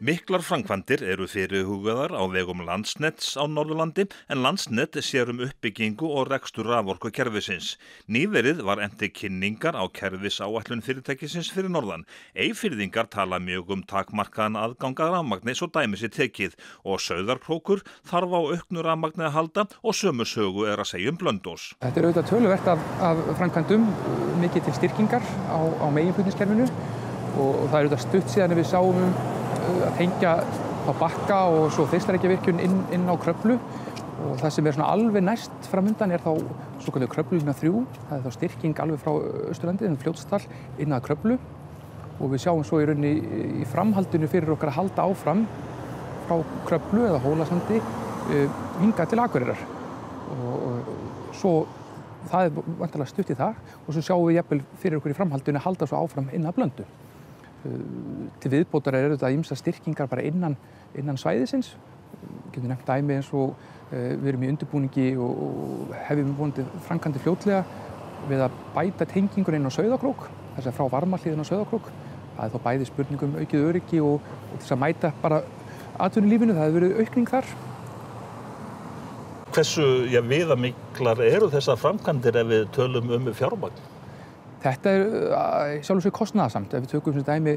Miklar framkvæmdir eru fyrirhugaðar á vegum Landsnets á Norðurlandi en Landsnet sér uppbyggingu og rekstur raforkukerfisins. Nýverið var efnt til kynningar á kerfisáætlun fyrirtækisins fyrir norðan. Eyfirðingar tala mjög takmarkaðan aðgang að rafmagni svo dæmi sé tekið og Sauðárkrókur þarf á auknu rafmagni að halda og sömu sögu að segja Blönduós. Þetta auðvitað töluvert af framkvæmdum, mikið til styrkingar á meginflutningskerfinu og það auðvitað stutt síðan við sáum að tengja á Bakka og svo Þeistareykjavirkjun inn á Kröflu og það sem svona alveg næst framundan þá svokölluð Kröflulína 3. Það þá styrking alveg frá Austurlandi, Fljótsdal inn að Kröflu og við sjáum svo í rauninni í framhaldinu fyrir okkar að halda áfram frá Kröflu eða Hólasandi hingað til Akureyrar og svo það vantarlega stutt í það og svo sjáum við jafnvel fyrir okkur í framhaldinu að halda svo áfram inn að Blöndu. Til viðbótar þetta ýmsar styrkingar bara innan svæðisins. Getum nefnt dæmi eins og við erum í undirbúningi og hefum vonandi framkvæmdir fljótlega við að bæta tengingun inn á Sauðárkrók, þess að frá Varmahlíðin á Sauðárkrók. Það þá bæði spurningum aukið öryggi og þess að mæta bara atvinnulífinu, það hefur verið aukning þar. Hversu viðamiklar eru þessar framkvæmdir ef við tölum fjármagn? Þetta sjálfsög sér kostnaðarsamt. Ef við tökum sem dæmi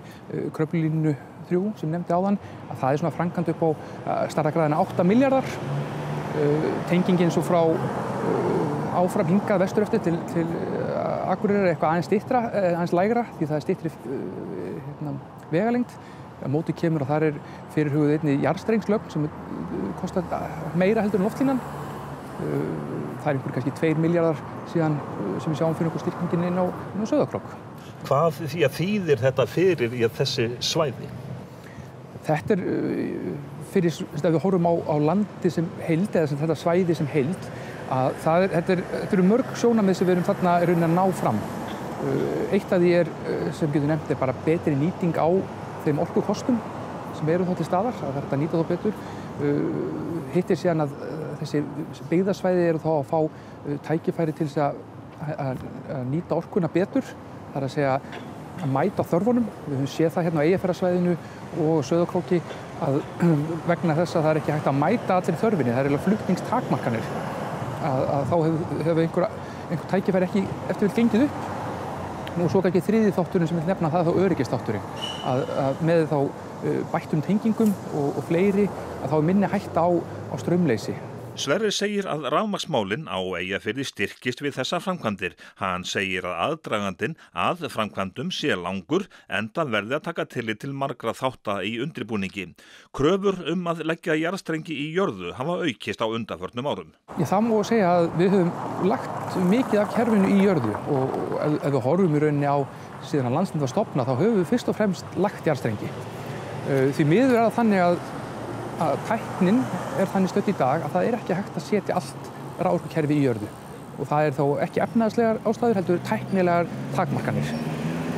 Kröflulínu 3 sem nefndi áðan, að það svona framkvæmd upp á stærðargráðuna 8 milljarðar. Tengingin svo frá áfram hingað vestur eftir til Akureyrar eitthvað aðeins styttra, aðeins lægra því það styttri vegalengd. Á móti kemur og þar fyrirhuguð einnig jarðstrengslögn sem kostar meira heldur en loftlínan. Það einhver kannski 2 milljarðar síðan sem við sjáum fyrir okkur styrkingin inn á Sauðárkrók. Hvað þýðir þetta fyrir þessi svæði? Þetta fyrir, ef við horfum á landi sem heild eða þetta svæði sem heild, að þetta eru mörg sjónarmið sem við erum þarna að ná fram. Eitt af því sem getur nefnt bara betri nýting á þeim orkukostum sem eru þá til staðar, að þetta nýta þá betur. Hitt síðan að þessi byggðasvæði eru þá að fá tækifæri til þess að nýta orkuna betur, þar að segja að mæta þörfunum. Við höfum séð það hérna á Eyjafjarðarsvæðinu og Sauðárkróki að vegna þess að það ekki hægt að mæta allir þörfinni, það eiginlega flutningstakmarkanir, að þá hefur einhver tækifæri ekki eftir vel gengið upp. Nú svo kannski þriðji þátturinn sem við nefna það þá öryggisþátturinn, að með þá bættum tengingum og fleiri að þá minni hætta á straumleysi. Sverrir segir að rafmagnsmálin á Eyjafirði styrkist við þessar framkvæmdir. Hann segir að aðdragandinn að framkvæmdum sé langur enda verði að taka tillit til margra þátta í undirbúningi. Kröfur að leggja jarðstrengi í jörðu hafa aukist á undanförnum árum. Það má segja að við höfum lagt mikið af kerfinu í jörðu og ef við horfum í rauninni á síðan að Landsnet var stofnað þá höfum við fyrst og fremst lagt jarðstrengi. Því miður það þannig að tæknin þannig stödd í dag að það ekki hægt að setja allt raforkukerfi í jörðu og það þó ekki efnahagslegar ástæður heldur tæknilegar takmarkanir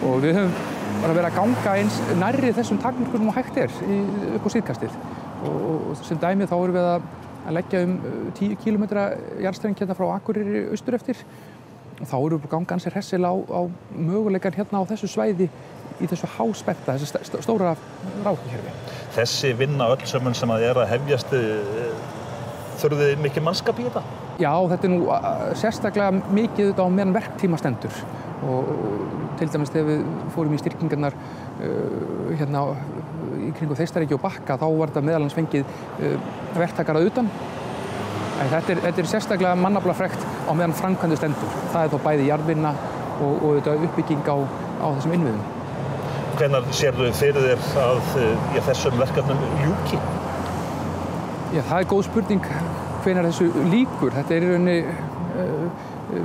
og við höfum bara verið að ganga eins nærri þessum takmörkunum og hægt upp á síðkastið og sem dæmi þá erum við að leggja 10 km jarðstreng hérna frá Akureyri austur eftir og þá erum við að ganga ansi hressilega á möguleikan hérna á þessu svæði í þessu háspennta, þessu stóra raforkukerfi. Þessi vinna öll sömum sem að hefjast, þurfið þið mikið mannskap í þetta? Já, þetta nú sérstaklega mikið á meðan verktíma stendur og til dæmis þegar við fórum í styrkingarnar hérna í kringu Þeistareykja og Bakka þá var þetta meðal annars fengið verktakar að utan. En þetta sérstaklega mannaflafrekt á meðan framkvæmdir stendur. Það þá bæði jarðvinna og uppbygging á þessum innviðum. Hvenær sérðu fyrir þér að þessum verkefnum ljúki? Já, það góð spurning hvenær þessu lýkur. Þetta í rauninni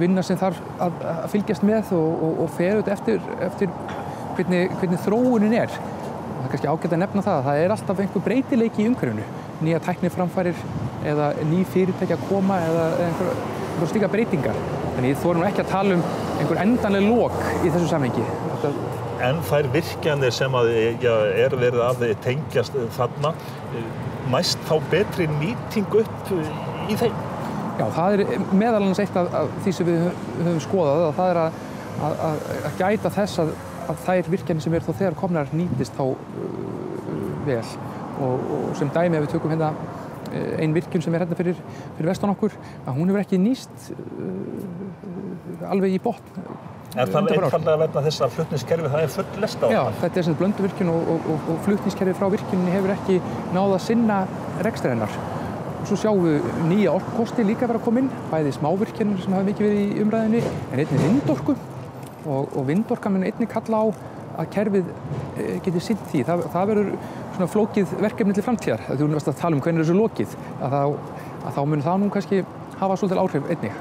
vinna sem þarf að fylgjast með og fer eftir hvernig þróunin er. Það er kannski ágætt að nefna það að það alltaf einhver breytileiki í umhverfinu. Nýja tækniframfarir eða ný fyrirtæki að koma eða einhver slíka breytingar. Þannig ég þori nú ekki að tala einhver endanleg lok í þessu samhengi. En þær virkjanir sem verið að tengjast þarna, næst þá betri nýting upp í þeim? Já, það meðal annars eitt af því sem við höfum skoðað og það að gæta þess að þær virkjanir sem eru þá þegar komnar nýtist þá vel og sem dæmi ef við tökum hérna ein virkjun sem hérna fyrir vestan okkur, að hún hefur ekki nýst alveg í botn. Það einfaldlega vegna þess að flutningskerfið það full lest á? Já, þetta sem blönduvirkjun og flutningskerfið frá virkjuninni hefur ekki náð að sinna rekstri hennar. Svo sjáum við nýja orkukosti líka vera að koma inn, bæði smávirkjanir sem hafa mikið verið í umræðinni, en einnig vindorku og vindorka mun einnig kalla á að kerfið geti sinnt því. Það verður svona flókið verkefni til framtíðar. Þú varst að tala hvernig þessu lokið, að þá mun það nú kannski hafa svolítið áhrif einnig.